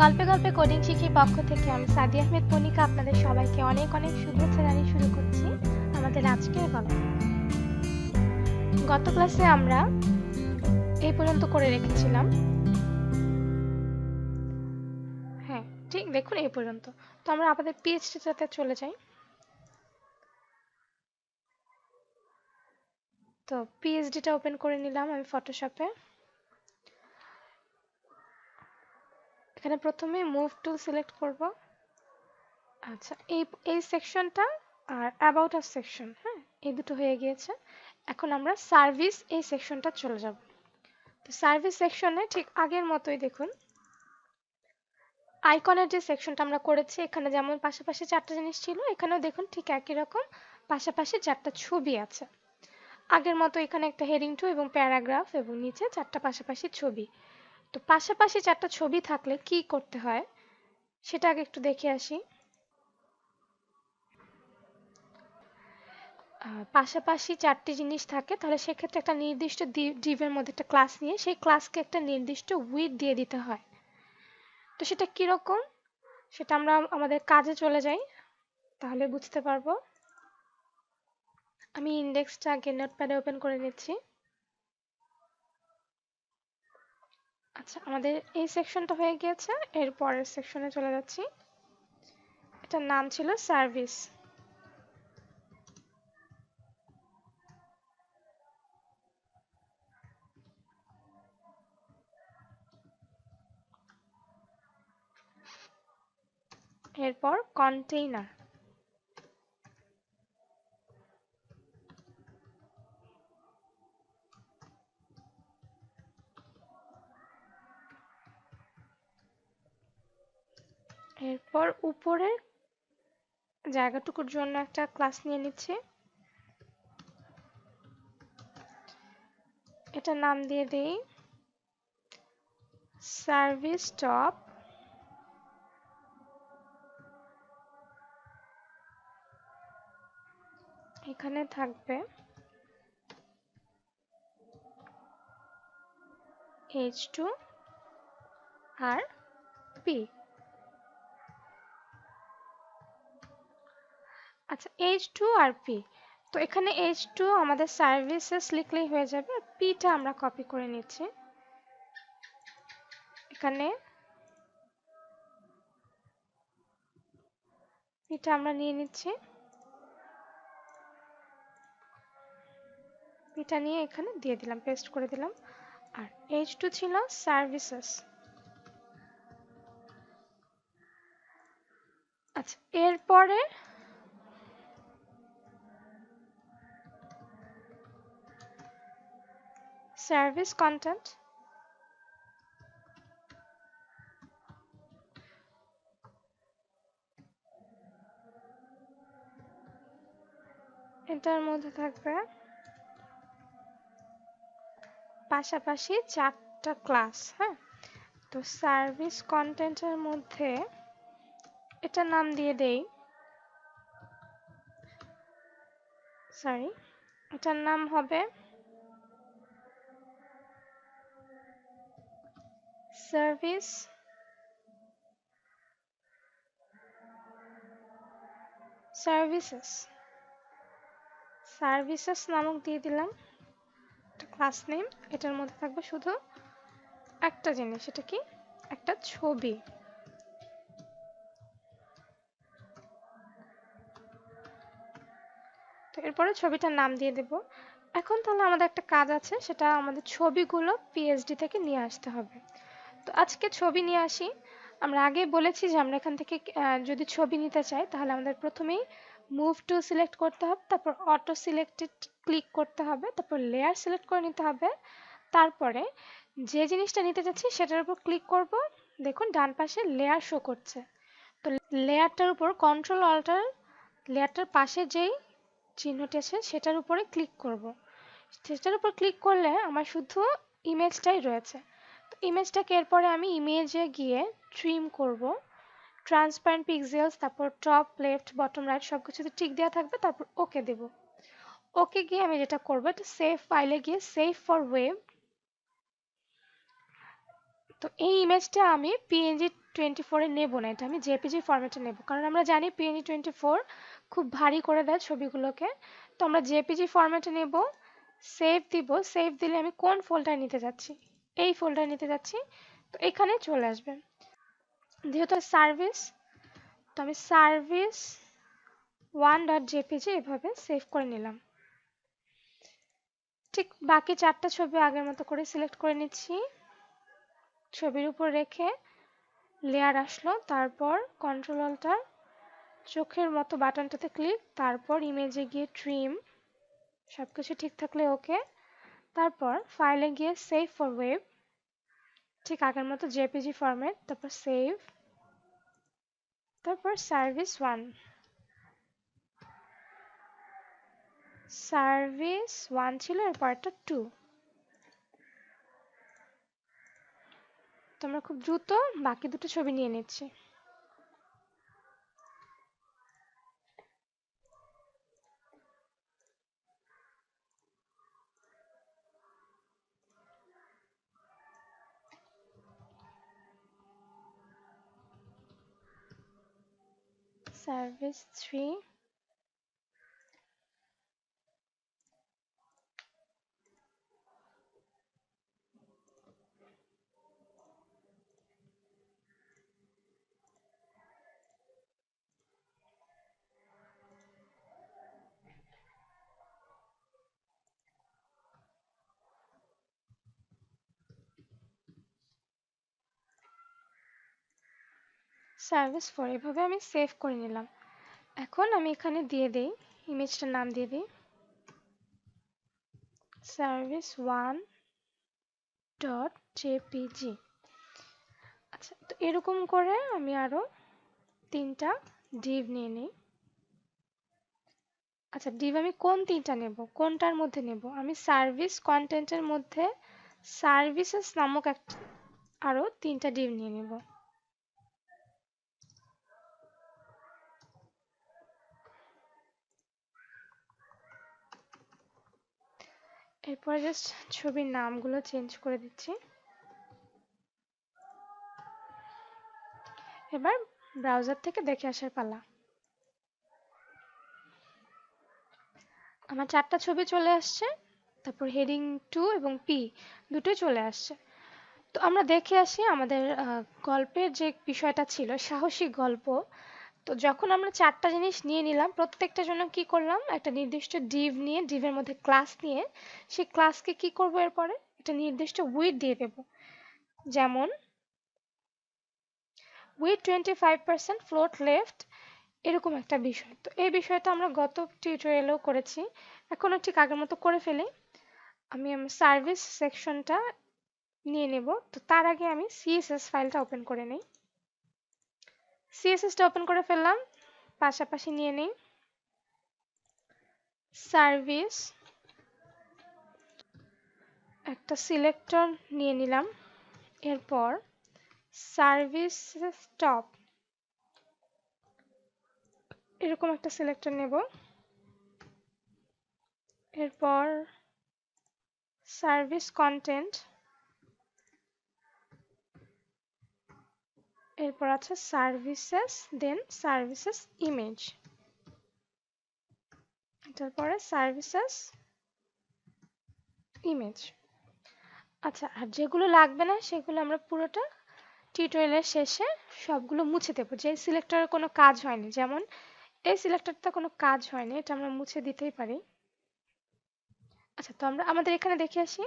গল্পে গল্পে কোডিং শিখির পক্ষ থেকে আমি সাদিয়া আহমেদ মনিকা আপনাদের সবাইকে অনেক অনেক শুভেচ্ছা জানিয়ে শুরু করছি আমাদের আজকের গল্প। গত ক্লাসে আমরা এই পর্যন্ত করে রেখেছিলাম। হ্যাঁ, ঠিক দেখুন এই পর্যন্ত। তো আমরা আমাদের পিএইচডিতে চলে যাই। তো পিএইচডিটা ওপেন করে নিলাম আমি ফটোশপে। এখানে প্রথমে মুভ টুল সিলেক্ট করব। আচ্ছা, এই সেকশনটা আর অ্যাবাউট আস সেকশন, হ্যাঁ, এই দুটো হয়ে গিয়েছে। এখন আমরা সার্ভিস এই সেকশনটা চলে যাব। তো সার্ভিস সেকশনে ঠিক আগের মতোই দেখুন আইকনের যে সেকশনটা আমরা করেছি, এখানে যেমন পাশাপাশি চারটা জিনিস ছিল, এখানেও দেখুন ঠিক একই রকম পাশাপাশি চারটা ছবি আছে। আগের মতো এখানে একটা হেডিং টু এবং প্যারাগ্রাফ এবং নিচে চারটা পাশাপাশি ছবি। তো পাশাপাশি চারটা ছবি থাকলে কি করতে হয় সেটা আগে একটু দেখে আসি। পাশাপাশি চারটি জিনিস থাকে তাহলে সেক্ষেত্রে একটা নির্দিষ্ট ডিভের মধ্যে একটা ক্লাস নিয়ে সেই ক্লাসকে একটা নির্দিষ্ট উইথ দিয়ে দিতে হয়। তো সেটা কিরকম সেটা আমরা আমাদের কাজে চলে যাই, তাহলে বুঝতে পারবো। আমি ইন্ডেক্সটা আগে নোটপ্যাডে ওপেন করে নিচ্ছি। আচ্ছা, আমাদের এই সেকশনটা হয়ে গিয়েছে। এর পরের সেকশনে চলে যাচ্ছি। এটার নাম ছিল সার্ভিস। এরপর কন্টেইনার। এরপর উপরের জায়গাটুকুর জন্য একটা ক্লাস নিয়ে নিচ্ছি। এটা নাম দিয়ে দেই সার্ভিস টপ। এখানে থাকবে H2 আর P। আচ্ছা, H2 আর P। তো এখানে H2 আমাদের সার্ভিসেস লিখলেই হয়ে যাবে, আর Pটা আমরা কপি করে নিচ্ছি। এখানে Pটা আমরা নিয়ে নিচ্ছি। Pটা নিয়ে এখানে দিয়ে দিলাম, পেস্ট করে দিলাম। আর H2 ছিল সার্ভিসেস। আচ্ছা, এরপরে সার্ভিস কন্টেন্ট। এটার মধ্যে থাকবে পাশাপাশি চারটা ক্লাস। হ্যাঁ, তো সার্ভিস কন্টেন্টের মধ্যে এটার নাম দিয়ে দেই, সরি, এটার নাম হবে সার্ভিস সার্ভিসেস। সার্ভিসেস নামক দিয়ে দিলাম একটা ক্লাস নেম। এটার মধ্যে থাকবে শুধু একটা জিনিস, এটা কি, একটা ছবি। তো এরপরে ছবিটার নাম দিয়ে দেব। এখন তাহলে আমাদের একটা কাজ আছে, সেটা আমাদের ছবিগুলো পিএইচডি থেকে নিয়ে আসতে হবে। তো আজকে ছবি নিয়ে আসি। আমরা আগেই বলেছি যে আমরা এখান থেকে যদি ছবি নিতে চাই তাহলে আমাদের প্রথমেই মুভ টু সিলেক্ট করতে হবে, তারপর অটো সিলেক্টেড ক্লিক করতে হবে, তারপর লেয়ার সিলেক্ট করে নিতে হবে। তারপরে যে জিনিসটা নিতে চাচ্ছি সেটার উপর ক্লিক করব। দেখুন ডান পাশে লেয়ার শো করছে। তো লেয়ারটার উপর কন্ট্রোল অল্টার লেয়ারটার পাশে যেই চিহ্নটি আছে সেটার উপরে ক্লিক করব। সেটার উপর ক্লিক করলে আমার শুধু ইমেজটাই রয়েছে। তো ইমেজটাকে এরপরে আমি ইমেজে গিয়ে ট্রিম করব। ট্রান্সপারেন্ট পিক্সেলস, তারপর টপ লেফট বটম রাইট সব কিছুতে টিক দেওয়া থাকবে, তারপর ওকে দেব। ওকে গিয়ে আমি যেটা করবো, এটা সেভ ফাইলে গিয়ে সেভ ফর ওয়েব। তো এই ইমেজটা আমি পিএনজি PNG24 এ নেব না, এটা আমি জেপিজি ফরম্যাটে নেব, কারণ আমরা জানি PNG24 খুব ভারী করে দেয় ছবিগুলোকে। তো আমরা জেপিজি ফরম্যাটে নেব, সেভ দিব। সেভ দিলে আমি কোন ফোল্ডার নিতে যাচ্ছি, এই ফোল্ডার নিতে যাচ্ছি, তো এখানে চলে আসবে। যেহেতু সার্ভিস, তো আমি সার্ভিস 1.jpg এভাবে সেভ করে নিলাম। ঠিক বাকি 4টা ছবি আগের মতো করে সিলেক্ট করে নিচ্ছি, ছবির উপর রেখে লেয়ার আসলো, তারপর কন্ট্রোল অল্টার চোখের মতো বাটনটাতে ক্লিক, তারপর ইমেজে গিয়ে ট্রিম, সবকিছু ঠিক থাকলে ওকে, তারপর ফাইলে গিয়ে সেভ ফর ওয়েব, ঠিক আগের মতো জেপিজি ফরম্যাট, তারপর সেভ, তারপর সার্ভিস 1 ছিল, এরপরটা 2। তো আমরা খুব দ্রুত বাকি দুটো ছবি নিয়ে নিচ্ছি। সার্ভিস 3, সার্ভিস 4, এভাবে আমি সেভ করে নিলাম। এখন আমি এখানে দিয়ে দেই, ইমেজটার নাম দিয়ে দিই service1.jpg। আচ্ছা, তো এরকম করে আমি আরো 3টা ডিভ নিয়ে নিই। আচ্ছা, ডিভ আমি কোন 3টা নেব, কোনটার মধ্যে নেব? আমি সার্ভিস কন্টেন্টের মধ্যে সার্ভিসেস নামক একটা আরো 3টা ডিভ নিয়ে নেব। এরপর জাস্ট ছবির নামগুলো চেঞ্জ করে দিচ্ছি। এবার ব্রাউজার থেকে দেখে আসার পালা। আমার 4টা ছবি চলে আসছে, তারপর হেডিং 2 এবং পি দুটোই চলে আসছে। তো আমরা দেখে আসি আমাদের গল্পের যে বিষয়টা ছিল সাহসী গল্প। তো যখন আমরা 4টা জিনিস নিয়ে নিলাম, প্রত্যেকটার জন্য কি করলাম, একটা নির্দিষ্ট ডিভ নিয়ে, ডিভের মধ্যে ক্লাস নিয়ে, সেই ক্লাসকে কি করব, এরপরে একটা নির্দিষ্ট উইডথ দিয়ে দেব, যেমন উইথ 25% ফ্লোট লেফট, এরকম একটা বিষয়। তো এই বিষয়টা আমরা গত টিউটোরিয়ালেও করেছি, এখনও ঠিক আগের মতো করে ফেলি। আমি আমার সার্ভিস সেকশনটা নিয়ে নেব, তো তার আগে আমি সিএসএস ফাইলটা ওপেন করে নিই। সিএসএসটা ওপেন করে ফেললাম, পাশাপাশি নিয়ে নিই সার্ভিস, একটা সিলেক্টর নিয়ে নিলাম, এরপর সার্ভিস টপ, এরকম একটা সিলেক্টর নেব, এরপর সার্ভিস কন্টেন্ট, এরপর আছে সার্ভিসেস, দেন সার্ভিসেস ইমেজ, তারপরে সার্ভিসেস ইমেজ। আচ্ছা, আর যেগুলো লাগবে না সেগুলো আমরা পুরোটা টিউটোরিয়ালের শেষে সবগুলো মুছে দেবো। যে সিলেক্টরের কোনো কাজ হয়নি, যেমন এই সিলেক্টরটা কোনো কাজ হয়নি, এটা আমরা মুছে দিতেই পারি। আচ্ছা, তো আমরা আমাদের এখানে দেখে আসি।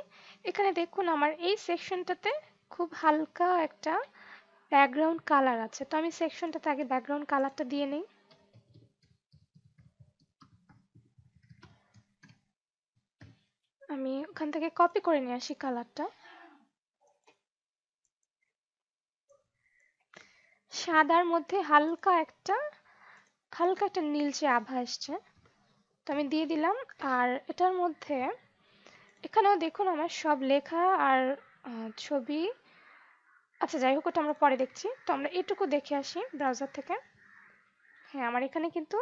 এখানে দেখুন আমার এই সেকশনটাতে খুব হালকা একটা ব্যাকগ্রাউন্ড কালার আছে, তো আমি সেকশনটাতে আগে ব্যাকগ্রাউন্ড কালারটা দিয়ে নিই। আমি ওখান থেকে কপি করে নিয়ে আসি কালারটা। সাদার মধ্যে হালকা একটা নীলচে আভা আসছে, তো আমি দিয়ে দিলাম। আর এটার মধ্যে এখানেও দেখুন আমার সব লেখা আর ছবি, আচ্ছা যাই হোক, ওটা আমরা পরে দেখছি। তো আমরা এটুকু দেখে আসি ব্রাউজার থেকে। হ্যাঁ, আমার এখানে কিন্তু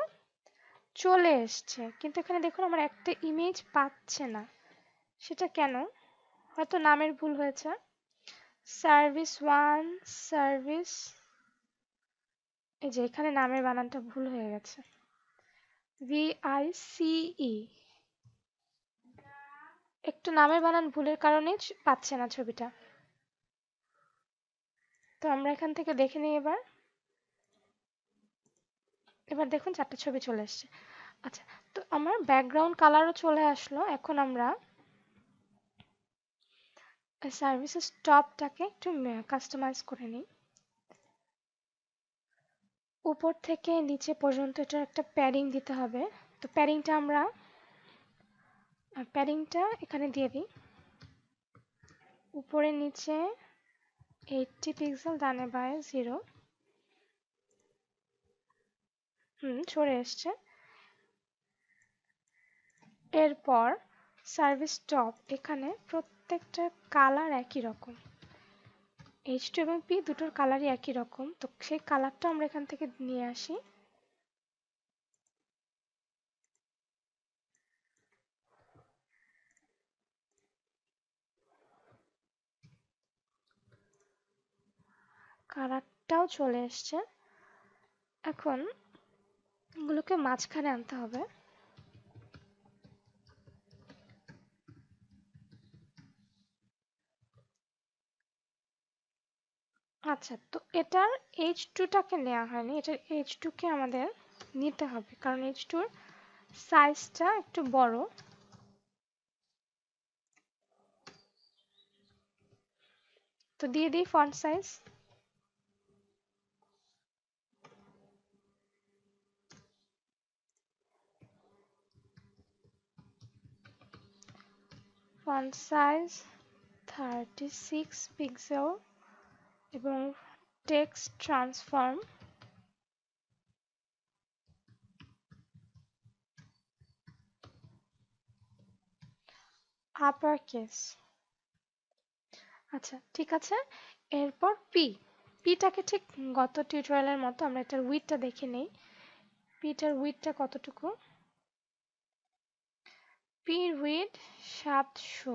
চলে এসছে, কিন্তু এখানে দেখুন আমার একটা ইমেজ পাচ্ছে না, সেটা কেন? হয়তো নামের ভুল হয়েছে। সার্ভিস 1, সার্ভিস এই যে এখানে নামের বানানটা ভুল হয়ে গেছে, VICE। একটু নামের বানান ভুলের কারণে পাচ্ছে না ছবিটা। তো আমরা এখান থেকে দেখে নিই এবার। এবার দেখুন 4টা ছবি চলে এসছে। আচ্ছা, তো আমার ব্যাকগ্রাউন্ড কালারও চলে আসলো। এখন আমরা সার্ভিসেস টপটাকে একটু কাস্টমাইজ করে নিই। উপর থেকে নিচে পর্যন্ত এটার একটা প্যাডিং দিতে হবে। তো প্যাডিংটা এখানে দিয়ে দিই। উপরে নিচে 80 পিক্সেল, ডানে বায়ে 0। সরে এসছে। এরপর সার্ভিস টপ, এখানে প্রত্যেকটা কালার একই রকম, H2 এবং P দুটোর কালারই একই রকম। তো সেই কালারটা আমরা এখান থেকে নিয়ে আসি। কালারটাও চলে এসছে। এখন এগুলোকে মাঝখানে আনতে হবে। আচ্ছা, তো এটার H2টাকে নেওয়া হয়নি, এটার H2কে আমাদের নিতে হবে, কারণ H2-র সাইজটা একটু বড়। তো দিয়ে দিই font size. Font size 36 pixel এবং টেক্সট ট্রান্সফর্ম আপার কেস। আচ্ছা, ঠিক আছে। এরপর পিটাকে ঠিক গত টিউটোরিয়ালের মতো আমরা এটার উইডথটা দেখে নেই। পিটার উইডথটা কতটুকু? পির উইডথ 700।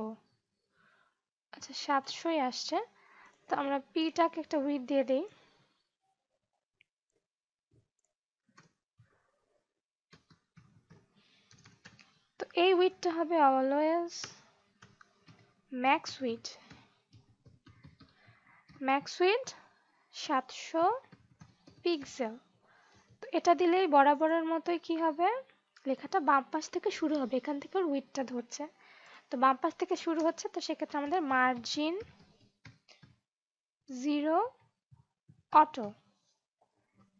আচ্ছা, 700ই আসছে। তো আমরা পিটাকে একটা উইডথ দিয়ে দিই। তো এই উইডথটা হবে always max width. Max width 700 pixel. তো এটা দিলেই বরাবরের মতোই কি হবে, লেখাটা বাম পাশ থেকে শুরু হবে, এখান থেকে ওর উইডথটা ধরছে। তো বাম পাশ থেকে শুরু হচ্ছে, তো সেক্ষেত্রে আমাদের মার্জিন 0 অটো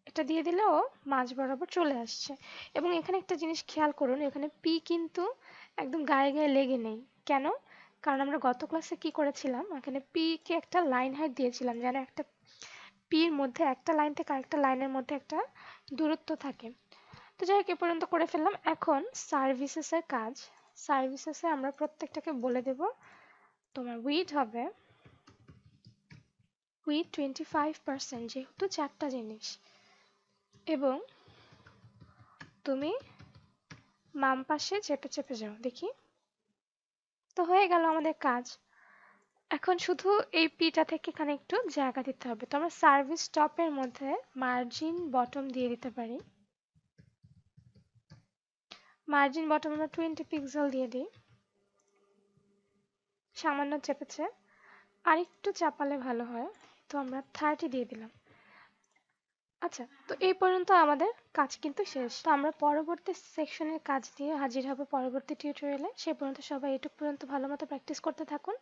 এটা দিয়ে দিলেও মাঝ বরাবর চলে আসছে। এবং এখানে একটা জিনিস খেয়াল করুন, এখানে পি কিন্তু একদম গায়ে গায়ে লেগে নেই। কেন? কারণ আমরা গত ক্লাসে কি করেছিলাম, এখানে পি কে একটা লাইন হাইট দিয়েছিলাম, যেন একটা পির মধ্যে একটা লাইন থেকে আরেকটা লাইনের মধ্যে একটা দূরত্ব থাকে। তো যাই হোক, এ পর্যন্ত করে ফেললাম। এখন সার্ভিসেসের কাজ। সার্ভিসেসে আমরা প্রত্যেকটাকে বলে দেব তোমার উইডথ হবে উইথ 25%, যেহেতু 4টা জিনিস। এবং তুমি বাম পাশে চেপে চেপে যাও, দেখি। তো হয়ে গেল আমাদের কাজ। এখন শুধু এই পিটা থেকে এখানে একটু জায়গা দিতে হবে। তো আমরা সার্ভিস টপের মধ্যে মার্জিন বটম দিয়ে দিতে পারি। মার্জিন বটম আমরা 20 পিক্সেল দিয়ে দিই। সামান্য চেপেছে, আর একটু চাপালে ভালো হয়, তো আমরা 30 দিয়ে দিলাম। আচ্ছা, তো এই পর্যন্ত আমাদের কাজ কিন্তু শেষ। তো আমরা পরবর্তী সেকশনের কাজ দিয়ে হাজির হব পরবর্তী টিউটোরিয়ালে। সে পর্যন্ত সবাই এটুকু পর্যন্ত ভালো মতো প্র্যাকটিস করতে থাকুন।